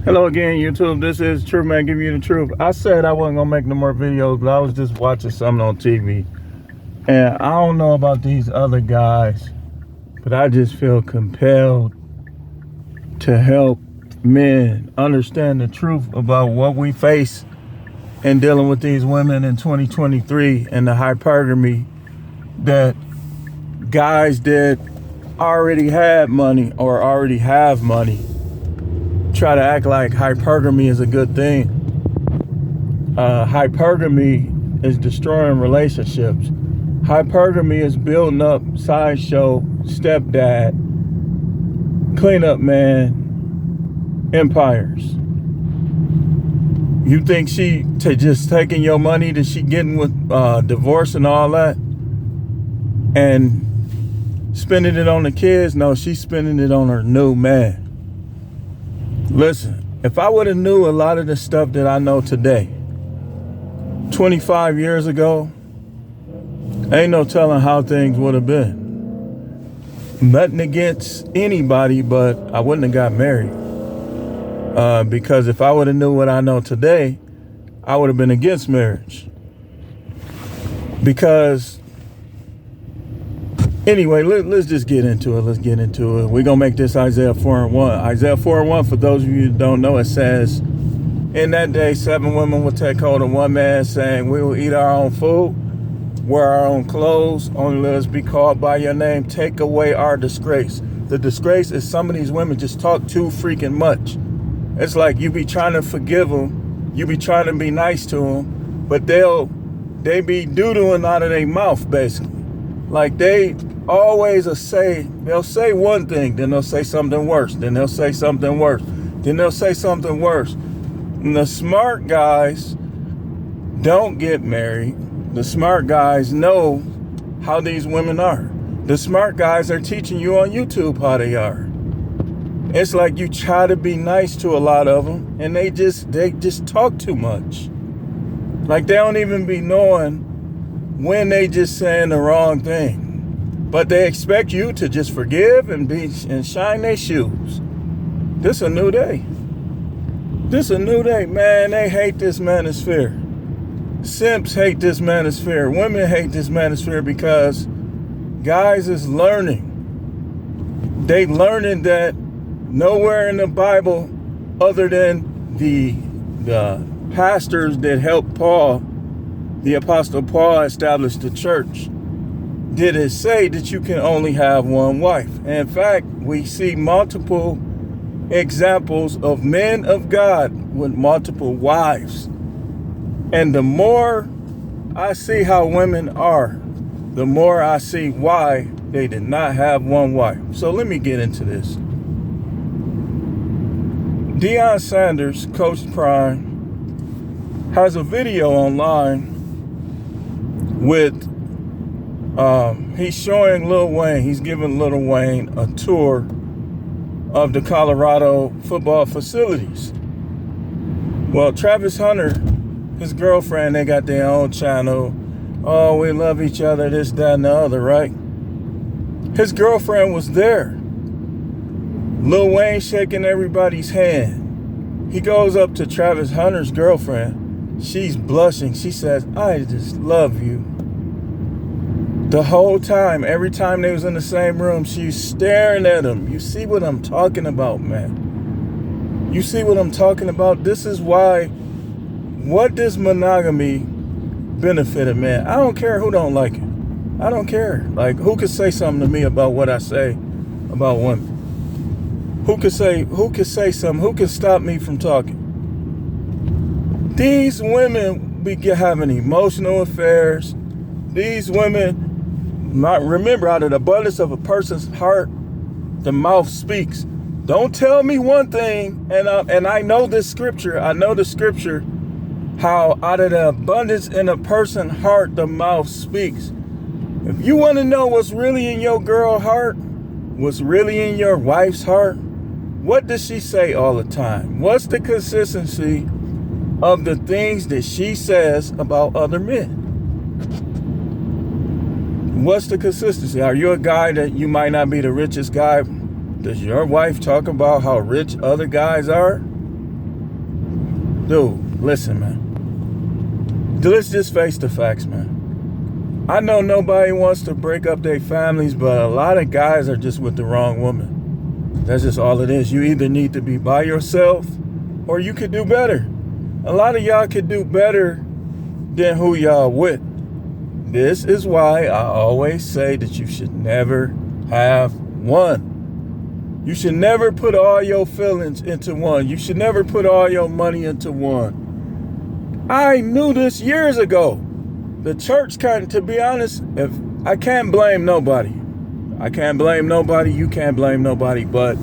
Hello again, YouTube. This is Truth Man giving you the truth. I said I wasn't gonna make no more videos, but I was just watching something on TV, and I don't know about these other guys, but I just feel compelled to help men understand the truth about what we face in dealing with these women in 2023 and the hypergamy that guys that already had money or already have money try to act like hypergamy is a good thing. Hypergamy is destroying relationships. Hypergamy is building up sideshow, stepdad, cleanup man empires. You think she just taking your money that she getting with divorce and all that and spending it on the kids? No, she's spending it on her new man. Listen, if I would have knew a lot of the stuff that I know today, 25 years ago, ain't no telling how things would have been. Nothing against anybody, but I wouldn't have got married. Because if I would have knew what I know today, I would have been against marriage. Because, anyway, let's just get into it. Let's get into it. We're going to make this Isaiah 4:1. Isaiah 4:1, for those of you who don't know, it says, in that day, 7 women will take hold of one man, saying, we will eat our own food, wear our own clothes, only let us be called by your name. Take away our disgrace. The disgrace is some of these women just talk too freaking much. It's like you be trying to forgive them, you be trying to be nice to them, but they be doo-dooing out of their mouth, basically. Like they always they'll say one thing, then they'll say something worse, then they'll say something worse, then they'll say something worse. And the smart guys don't get married. The smart guys know how these women are. The smart guys are teaching you on YouTube how they are. It's like you try to be nice to a lot of them, and they just talk too much. Like they don't even be knowing when they just saying the wrong thing. But they expect you to just forgive and shine their shoes. This a new day. This a new day. Man, they hate this manosphere. Simps hate this manosphere. Women hate this manosphere because guys is learning. They learning that nowhere in the Bible, other than the pastors that helped Paul, the Apostle Paul, establish the church, did it say that you can only have one wife. In fact, we see multiple examples of men of God with multiple wives. And the more I see how women are, the more I see why they did not have one wife. So let me get into this. Deion Sanders, Coach Prime, has a video online with, he's showing Lil Wayne, he's giving Lil Wayne a tour of the Colorado football facilities. Well, Travis Hunter, his girlfriend, they got their own channel. Oh, we love each other, this, that, and the other, right? His girlfriend was there. Lil Wayne shaking everybody's hand. He goes up to Travis Hunter's girlfriend. She's blushing. She says, I just love you. The whole time, every time they was in the same room, she's staring at him. You see what I'm talking about, man? You see what I'm talking about? This is why, what does monogamy benefit a man? I don't care who don't like it. I don't care. Like, who could say something to me about what I say about women? Who could say something? Who can stop me from talking? These women be having emotional affairs. These women, remember, out of the abundance of a person's heart, the mouth speaks. Don't tell me one thing, and I know this scripture. I know the scripture, how out of the abundance in a person's heart, the mouth speaks. If you want to know what's really in your girl's heart, what's really in your wife's heart, what does she say all the time? What's the consistency of the things that she says about other men? What's the consistency? Are you a guy that you might not be the richest guy? Does your wife talk about how rich other guys are? Dude, listen, man. Let's just face the facts, man. I know nobody wants to break up their families, but a lot of guys are just with the wrong woman. That's just all it is. You either need to be by yourself or you could do better. A lot of y'all could do better than who y'all with. This is why I always say that you should never have one. You should never put all your feelings into one. You should never put all your money into one. I knew this years ago. The church to be honest, if I can't blame nobody. I can't blame nobody. You can't blame nobody. But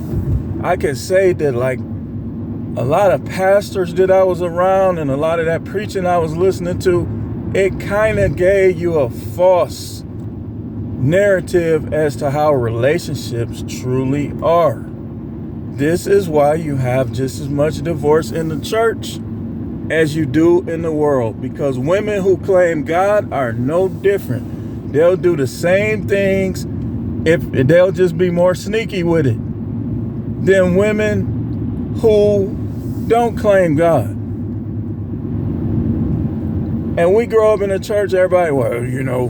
I can say that like a lot of pastors that I was around and a lot of that preaching I was listening to, it kind of gave you a false narrative as to how relationships truly are. This is why you have just as much divorce in the church as you do in the world, because women who claim God are no different. They'll do the same things, if they'll just be more sneaky with it, than women who don't claim God. And we grow up in a church, everybody, well, you know,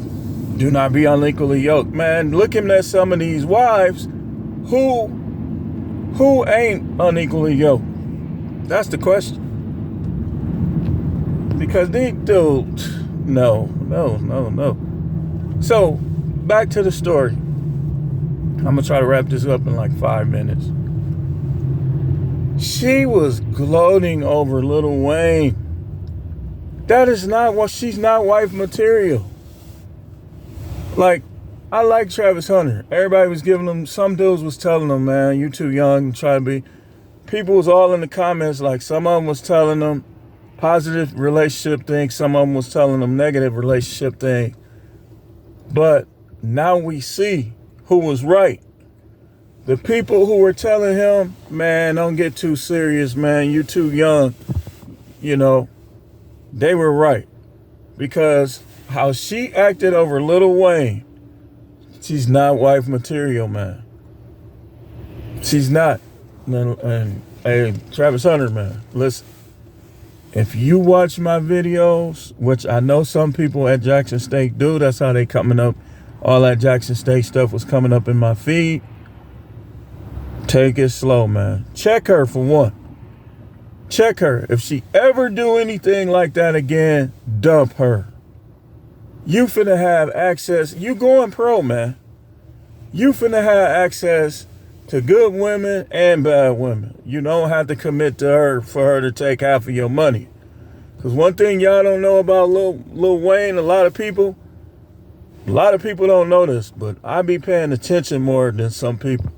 do not be unequally yoked. Man, looking at some of these wives who ain't unequally yoked. That's the question. Because they do, no. So, back to the story. I'm going to try to wrap this up in like 5 minutes. She was gloating over Lil Wayne. That is not what, she's not wife material. Like, I like Travis Hunter. Everybody was giving him, some dudes was telling him, man, you too young to try to be. People was all in the comments, like some of them was telling them positive relationship thing, some of them was telling them negative relationship thing. But now we see who was right. The people who were telling him, man, don't get too serious, man, you too young, you know, they were right. Because how she acted over Lil Wayne, she's not wife material, man. She's not. And hey, Travis Hunter, man, listen. If you watch my videos, which I know some people at Jackson State do, that's how they coming up. All that Jackson State stuff was coming up in my feed. Take it slow, man. Check her for one. Check her. If she ever do anything like that again, dump her. You finna have access. You going pro, man. You finna have access to good women and bad women. You don't have to commit to her for her to take half of your money. Because one thing y'all don't know about Lil Wayne, a lot of people don't know this, but I be paying attention more than some people.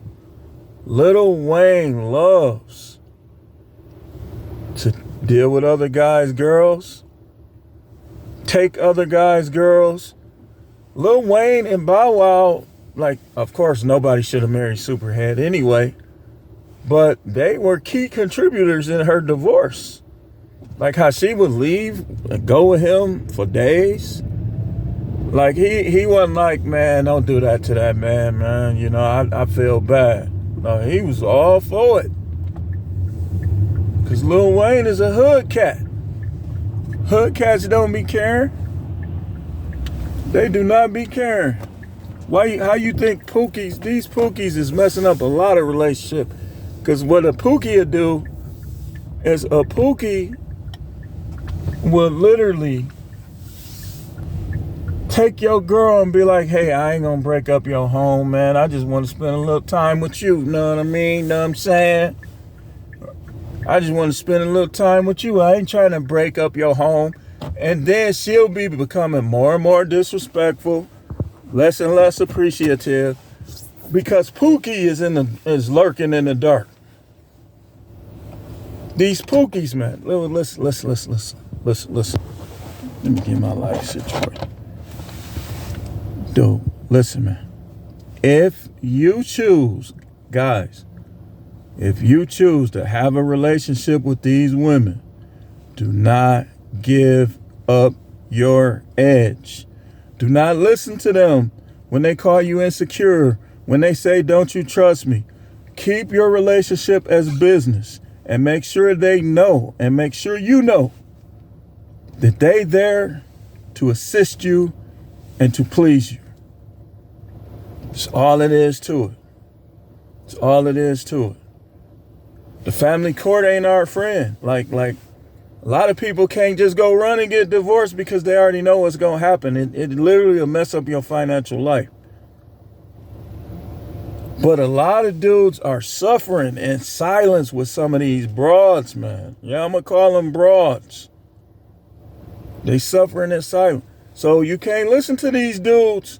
Lil Wayne loves to deal with other guys' girls, take other guys' girls. Lil Wayne and Bow Wow, like, of course, nobody should have married Superhead anyway, but they were key contributors in her divorce. Like how she would leave and go with him for days. Like he wasn't like, man, don't do that to that man, you know, I feel bad. No, he was all for it. Because Lil Wayne is a hood cat. Hood cats don't be caring. They do not be caring. How you think these Pookies is messing up a lot of relationship? Because what a Pookie would do is a Pookie will literally take your girl and be like, hey, I ain't gonna break up your home, man. I just want to spend a little time with you. Know what I mean? Know what I'm saying? I just want to spend a little time with you. I ain't trying to break up your home. And then she'll be becoming more and more disrespectful, less and less appreciative, because Pookie is lurking in the dark. These Pookies, man. Listen. Let me get my life situated. Dude, listen, man. If you choose, guys, if you choose to have a relationship with these women, do not give up your edge. Do not listen to them when they call you insecure, when they say, don't you trust me. Keep your relationship as business. and make sure they know, and make sure you know that they there to assist you and to please you. It's all it is to it. It's all it is to it. The family court ain't our friend. Like a lot of people can't just go run and get divorced because they already know what's going to happen. It literally will mess up your financial life. But a lot of dudes are suffering in silence with some of these broads, man. Yeah, I'm going to call them broads. They suffering in silence. So you can't listen to these dudes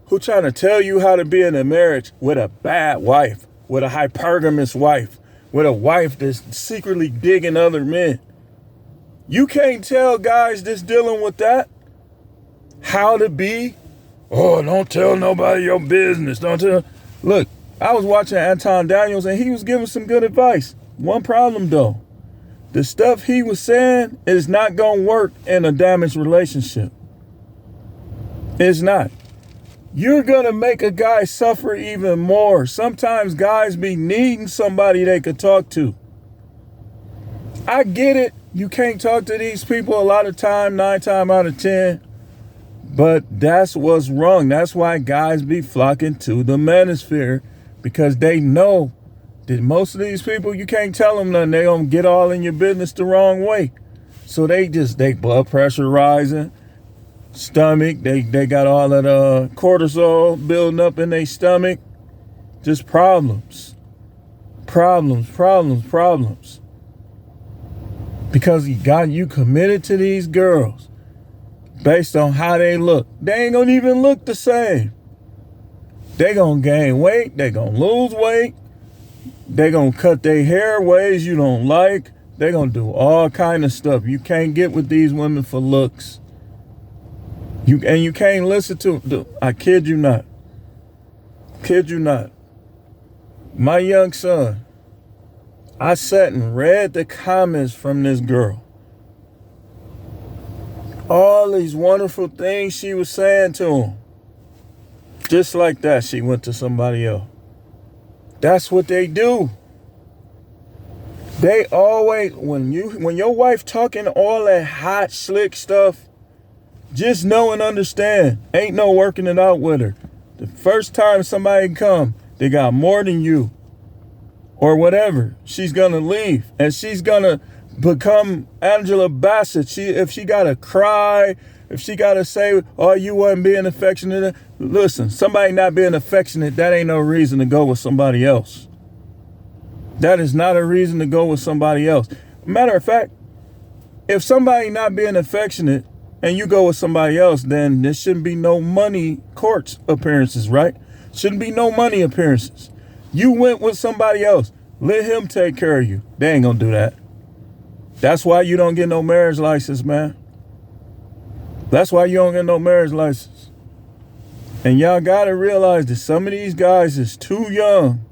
who trying to tell you how to be in a marriage with a bad wife, with a hypergamous wife, with a wife that's secretly digging other men. You can't tell guys that's dealing with that how to be. Oh, don't tell nobody your business. Don't tell. Look, I was watching Anton Daniels and he was giving some good advice. One problem though, the stuff he was saying is not going to work in a damaged relationship. It's not. You're going to make a guy suffer even more. Sometimes guys be needing somebody they could talk to. I get it. You can't talk to these people a lot of time, 9 times out of 10. But that's what's wrong. That's why guys be flocking to the manosphere, because they know that most of these people, you can't tell them nothing. They gonna get all in your business the wrong way. So they blood pressure rising, stomach, they got all that cortisol building up in their stomach. Just problems. Because you committed to these girls based on how they look. They ain't gonna even look the same. They gonna gain weight, they gonna lose weight, they gonna cut their hair ways you don't like, they gonna do all kind of stuff. You can't get with these women for looks. You can't listen to, I kid you not. My young son, I sat and read the comments from this girl. All these wonderful things she was saying to him. Just like that, she went to somebody else. That's what they do. They always, when your wife talking all that hot, slick stuff, just know and understand, ain't no working it out with her. The first time somebody come, they got more than you. Or whatever, she's gonna leave and she's gonna become Angela Bassett. If she gotta cry, if she gotta say, oh, you wasn't being affectionate. Listen, somebody not being affectionate, that ain't no reason to go with somebody else. That is not a reason to go with somebody else. Matter of fact, if somebody not being affectionate and you go with somebody else, then there shouldn't be no money court appearances, right? Shouldn't be no money appearances. You went with somebody else. Let him take care of you. They ain't gonna do that. That's why you don't get no marriage license, man. That's why you don't get no marriage license. And y'all gotta realize that some of these guys is too young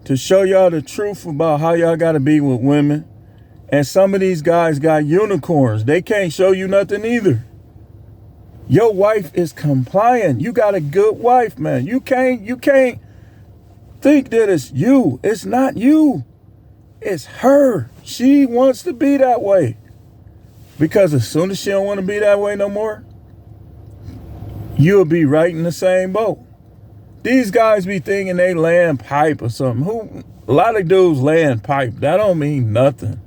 to show y'all the truth about how y'all gotta be with women. And some of these guys got unicorns. They can't show you nothing either. Your wife is compliant. You got a good wife, man. You can't think that it's you. It's not you. It's her. She wants to be that way. Because as soon as she don't want to be that way no more, you'll be right in the same boat. These guys be thinking they laying pipe or something. A lot of dudes laying pipe. That don't mean nothing.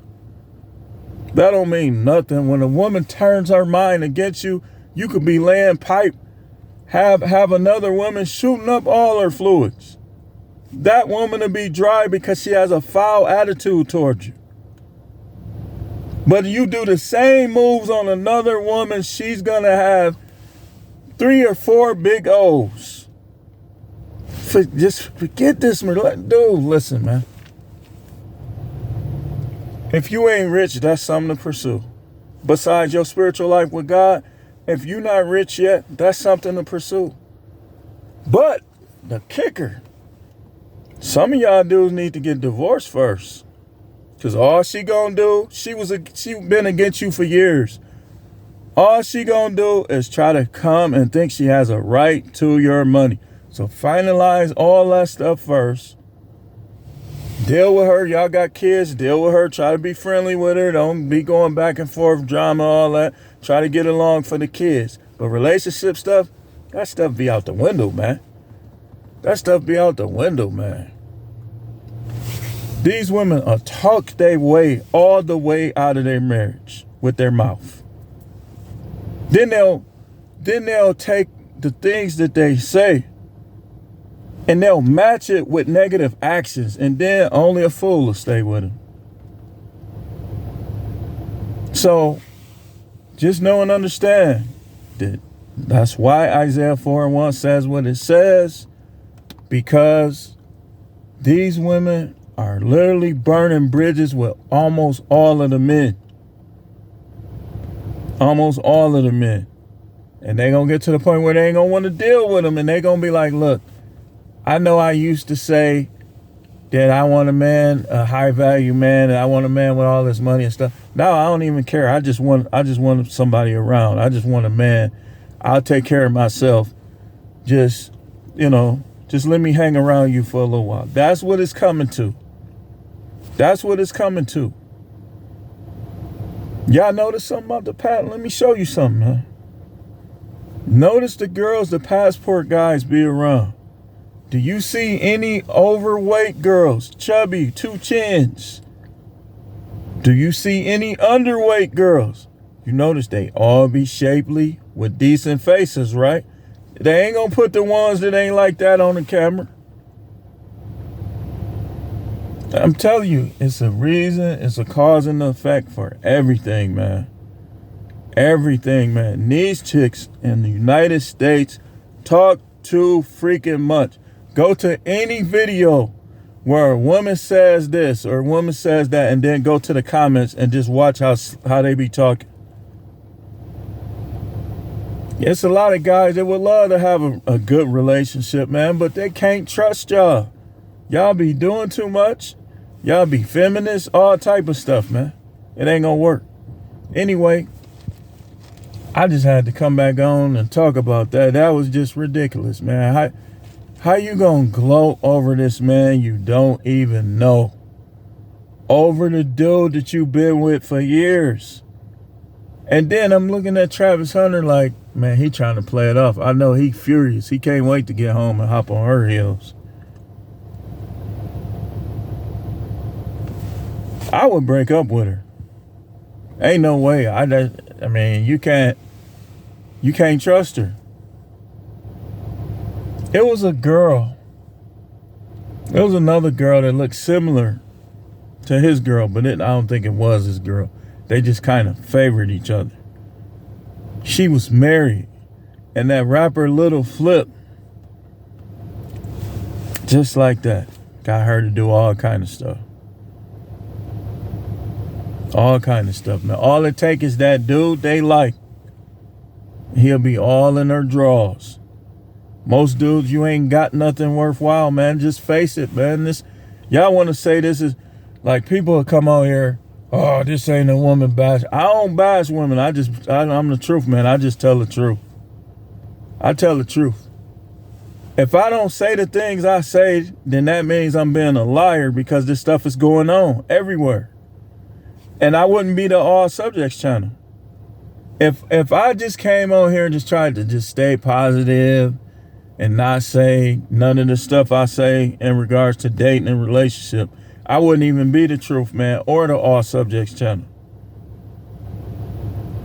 That don't mean nothing. When a woman turns her mind against you, you could be laying pipe, have another woman shooting up all her fluids. That woman will be dry because she has a foul attitude towards you. But you do the same moves on another woman, she's going to have 3 or 4 big O's. Just forget this. Dude, listen, man. If you ain't rich, that's something to pursue. Besides your spiritual life with God, if you're not rich yet, that's something to pursue. But the kicker, some of y'all dudes need to get divorced first. Because all she gonna do, she been against you for years. All she gonna do is try to come and think she has a right to your money. So finalize all that stuff first. Deal with her. Y'all got kids. Deal with her. Try to be friendly with her. Don't be going back and forth, drama, all that. Try to get along for the kids. But relationship stuff, that stuff be out the window, man. That stuff be out the window, man. These women are talk their way all the way out of their marriage with their mouth. Then they'll take the things that they say and they'll match it with negative actions, and then only a fool will stay with them. So just know and understand that that's why Isaiah 4:1 says what it says, because these women are literally burning bridges with almost all of the men. Almost all of the men. And they gonna get to the point where they ain't gonna want to deal with them, and they gonna be like, look, I know I used to say that I want a man, a high value man, and I want a man with all this money and stuff. Now I don't even care. I just want somebody around. I just want a man. I'll take care of myself. Just let me hang around you for a little while. That's what it's coming to. That's what it's coming to. Y'all notice something about the pattern? Let me show you something, man. Notice the girls the passport guys be around. Do you see any overweight girls, chubby, 2 chins? Do you see any underweight girls? You notice they all be shapely with decent faces, right? They ain't gonna put the ones that ain't like that on the camera. I'm telling you, it's a reason, it's a cause and effect for everything, man. Everything, man. These chicks in the United States talk too freaking much. Go to any video where a woman says this or a woman says that, and then go to the comments and just watch how they be talking. It's a lot of guys that would love to have a good relationship, man, but they can't trust y'all. Y'all be doing too much. Y'all be feminists, all type of stuff, man. It ain't gonna work. Anyway, I just had to come back on and talk about that. That was just ridiculous, man. How you gonna gloat over this man you don't even know? Over the dude that you've been with for years. And then I'm looking at Travis Hunter like, man, he trying to play it off. I know he furious. He can't wait to get home and hop on her heels. I would break up with her. Ain't no way. I mean, you can't trust her. It was a girl. It was another girl that looked similar to his girl, but I don't think it was his girl. They just kind of favored each other. She was married, and that rapper Little Flip, just like that, got her to do all kind of stuff. All kind of stuff, man. All it takes is that dude they like. He'll be all in her drawers. Most dudes, you ain't got nothing worthwhile, man. Just face it, man. Y'all want to say this is like people will come out here. Oh, this ain't a woman bash. I don't bash women. I'm the truth, man. I just tell the truth. I tell the truth. If I don't say the things I say, then that means I'm being a liar, because this stuff is going on everywhere. And I wouldn't be the All Subjects channel. If I just came on here and just tried to just stay positive and not say none of the stuff I say in regards to dating and relationship, I wouldn't even be the Truth Man or the All Subjects channel.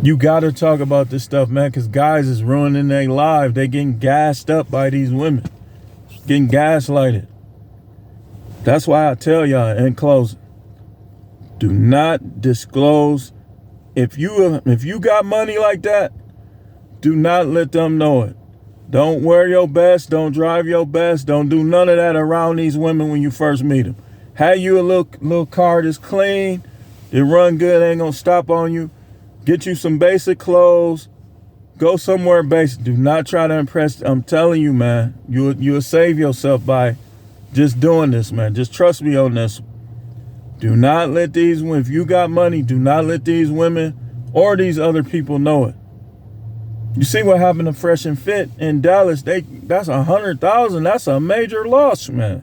You got to talk about this stuff, man, because guys is ruining their lives. They getting gassed up by these women, getting gaslighted. That's why I tell y'all in closing, do not disclose. If you got money like that, do not let them know it. Don't wear your best. Don't drive your best. Don't do none of that around these women when you first meet them. Have you a little car that's clean, it run good, ain't gonna stop on you. Get you some basic clothes. Go somewhere basic. Do not try to impress. I'm telling you, man, you'll save yourself by just doing this, man. Just trust me on this. Do not let these women, if you got money, do not let these women or these other people know it. You see what happened to Fresh and Fit in Dallas? That's $100,000. That's a major loss, man.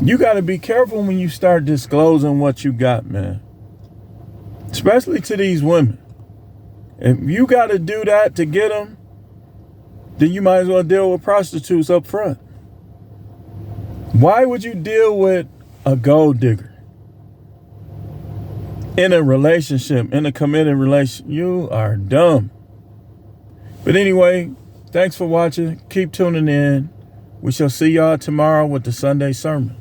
You got to be careful when you start disclosing what you got, man. Especially to these women. If you got to do that to get them, then you might as well deal with prostitutes up front. Why would you deal with a gold digger in a relationship, in a committed relationship? You are dumb. But anyway, thanks for watching. Keep tuning in. We shall see y'all tomorrow with the Sunday sermon.